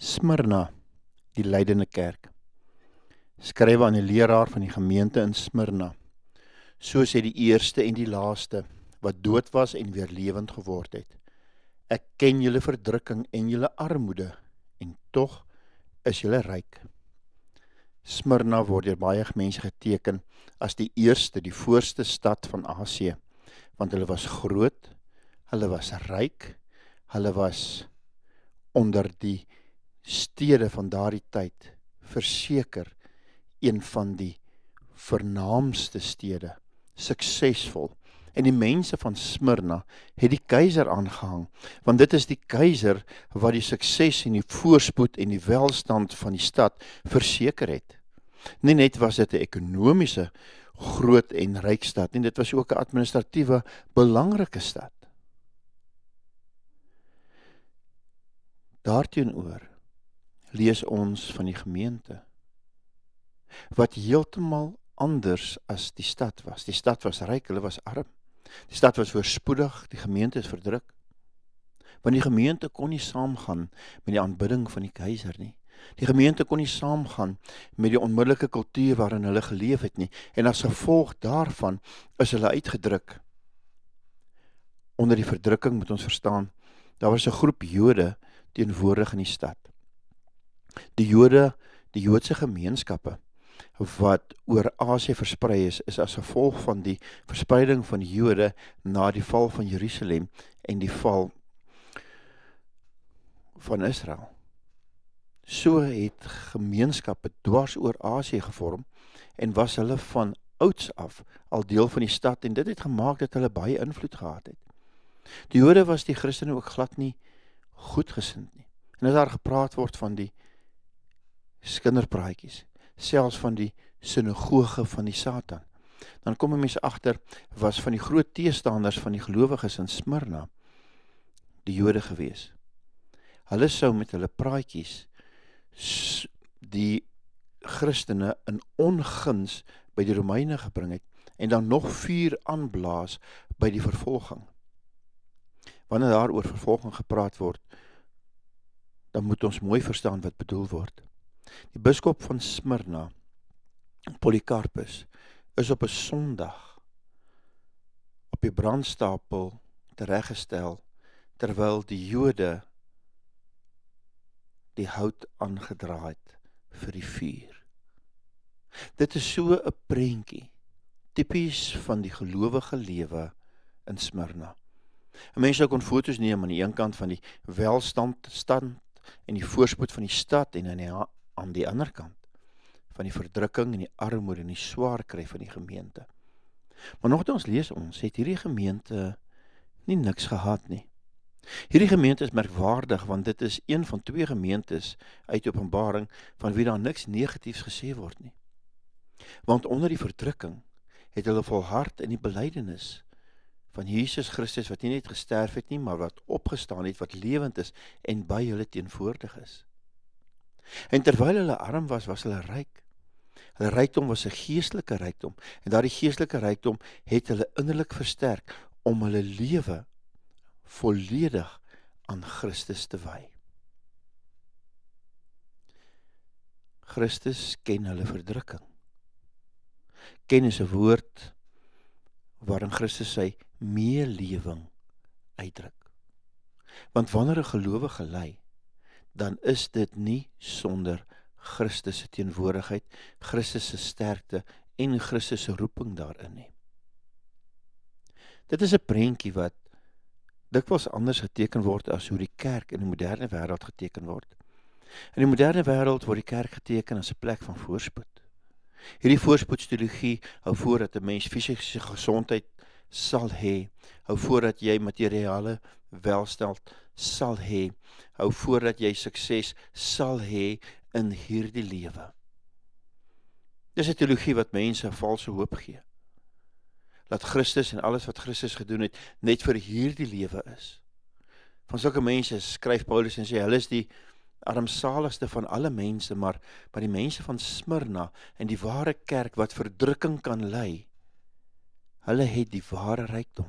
Smyrna, die lydende kerk. Skryf aan die leraar van die gemeente in Smyrna. So sê die eerste en die laaste, wat dood was en weer lewend geword het. Ek ken julle verdrukking en julle armoede, en tog is julle ryk. Smyrna word deur baie mense geteken as die eerste, die voorste stad van Asië, want hulle was groot, hulle was ryk, hulle was onder die stede van daardie tyd verseker een van die vernaamste stede, suksesvol. En die mense van Smyrna het die keiser aangehang, want dit is die keiser wat die sukses en die voorspoed en die welstand van die stad verseker het. Nie net was dit 'n ekonomiese groot en ryk stad, en dit was ook 'n administratiewe belangrike stad. Daarteenoor lees ons van die gemeente, wat heeltemal anders as die stad was. Die stad was ryk, hulle was arm. Die stad was voorspoedig, die gemeente is verdruk. Want die gemeente kon nie saamgaan met die aanbidding van die keiser nie. Die gemeente kon nie saamgaan met die onmiddellike kultuur waarin hulle geleef het nie. En as gevolg daarvan is hulle uitgedruk. Onder die verdrukking moet ons verstaan, daar was 'n groep Jode teenwoordig in die stad. Die Jode, die Joodse gemeenskappe wat oor Asië versprei is as gevolg van die verspreiding van die Jode na die val van Jerusalem en die val van Israel. So het gemeenskappe dwars oor Asië gevorm en was hulle van ouds af al deel van die stad, en dit het gemaak dat hulle baie invloed gehad het. Die Jode was die Christene ook glad nie goedgesind nie. En as daar gepraat word van die skinderpraatjies, selfs van die sinagoge van die Satan, dan kom 'n mens agter, was van die groot teestanders van die gelowiges in Smyrna die Jode gewees. Hulle sou met hulle praatjies die Christene in onguns by die Romeine gebring het en dan nog vuur aanblaas by die vervolging. Wanneer daar oor vervolging gepraat word, dan moet ons mooi verstaan wat bedoel word. Die biskop van Smyrna, Polycarpus, is op 'n Sondag op die brandstapel tereggestel, terwyl die Jode die hout aangedraai het vir die vuur. Dit is so 'n prentjie, tipies van die gelowige lewe in Smyrna. Mense kon foto's neem aan die een kant van die welstand en die voorspoed van die stad, en aan die ander kant van die verdrukking en die armoede en die swaar kry van die gemeente. Maar nogtans lees ons, het hierdie gemeente nie niks gehad nie. Hierdie gemeente is merkwaardig, want dit is een van 2 gemeentes uit Openbaring van wie daar niks negatiefs gesê word nie. Want onder die verdrukking het hulle volhard in die belydenis van Jesus Christus, wat nie net gesterf het nie, maar wat opgestaan het, wat lewend is en by hulle teenwoordig is. En terwyl hulle arm was, was hulle ryk. Hulle rykdom was 'n geestelike rykdom, en daardie geestelike rykdom het hulle innerlik versterk om hulle lewe volledig aan Christus te wy. Christus ken hulle verdrukking. Ken is 'n woord waarin Christus sy meelewing uitdruk. Want wanneer 'n gelowige ly, dan is dit nie sonder Christus se teenwoordigheid, Christus se sterkte en Christus se roeping daarin nie. Dit is 'n prentjie wat dikwels anders geteken word as hoe die kerk in die moderne wêreld geteken word. In die moderne wêreld word die kerk geteken as 'n plek van voorspoed. Hierdie voorspoedsteologie hou voor dat 'n mens fisiese gesondheid sal hê, hou voor dat jy materiële welstand sal hê, hou voor dat jy sukses sal hê in hierdie lewe. Dis 'n teologie wat mense 'n valse hoop gee. Dat Christus en alles wat Christus gedoen het, net vir hierdie lewe is. Van sulke mense skryf Paulus en sê, hulle is die armsaligste van alle mense, maar die mense van Smyrna en die ware kerk wat verdrukking kan ly, hulle het die ware rykdom.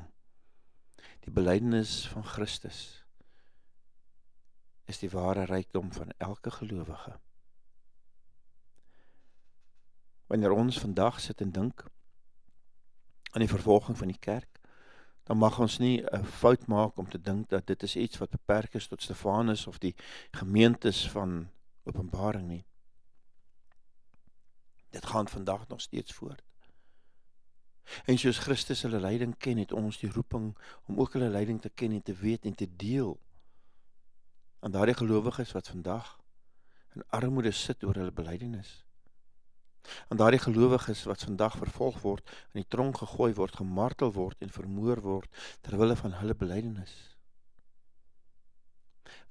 Die belydenis van Christus is die ware rykdom van elke gelowige. Wanneer ons vandag sit en dink aan die vervolging van die kerk, dan mag ons nie 'n fout maak om te dink dat dit is iets wat beperk is tot Stefanus of die gemeentes van Openbaring nie. Dit gaan vandag nog steeds voort. En soos Christus hulle lyding ken, het ons die roeping om ook hulle lyding te ken en te weet en te deel aan daardie gelowiges wat vandag in armoede sit oor hulle belydenis. Aan daardie gelowiges wat vandag vervolg word, in die tronk gegooi word, gemartel word en vermoor word terwille van hulle belydenis.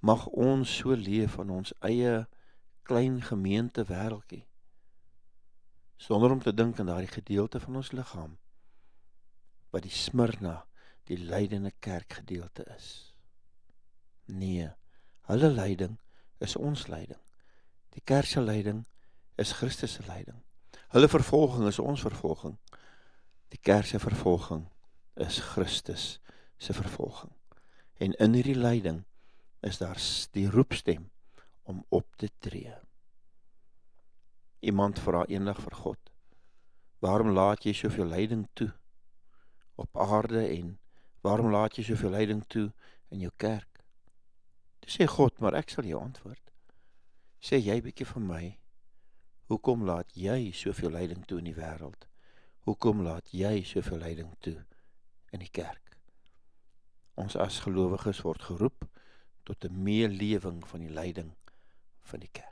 Mag ons so leef in ons eie klein gemeente wêreldjie, sonder om te dink aan daardie gedeelte van ons liggaam, wat die Smyrna, die lydende kerkgedeelte is. Nee, hulle lyding is ons lyding. Die kerk se lyding is Christus se lyding. Hulle vervolging is ons vervolging. Die kerk se vervolging is Christus se vervolging. En in hierdie lyding is daar die roepstem om op te tree. Iemand vra eendag vir God, waarom laat jy soveel lyding toe op aarde en waarom laat jy soveel lyding toe in jou kerk? Toe sê God, maar ek sal jou antwoord. Sê jy bietjie vir my, hoekom laat jy soveel lyding toe in die wêreld? Hoekom laat jy soveel lyding toe in die kerk? Ons as gelowiges word geroep tot 'n meelewing van die lyding van die kerk.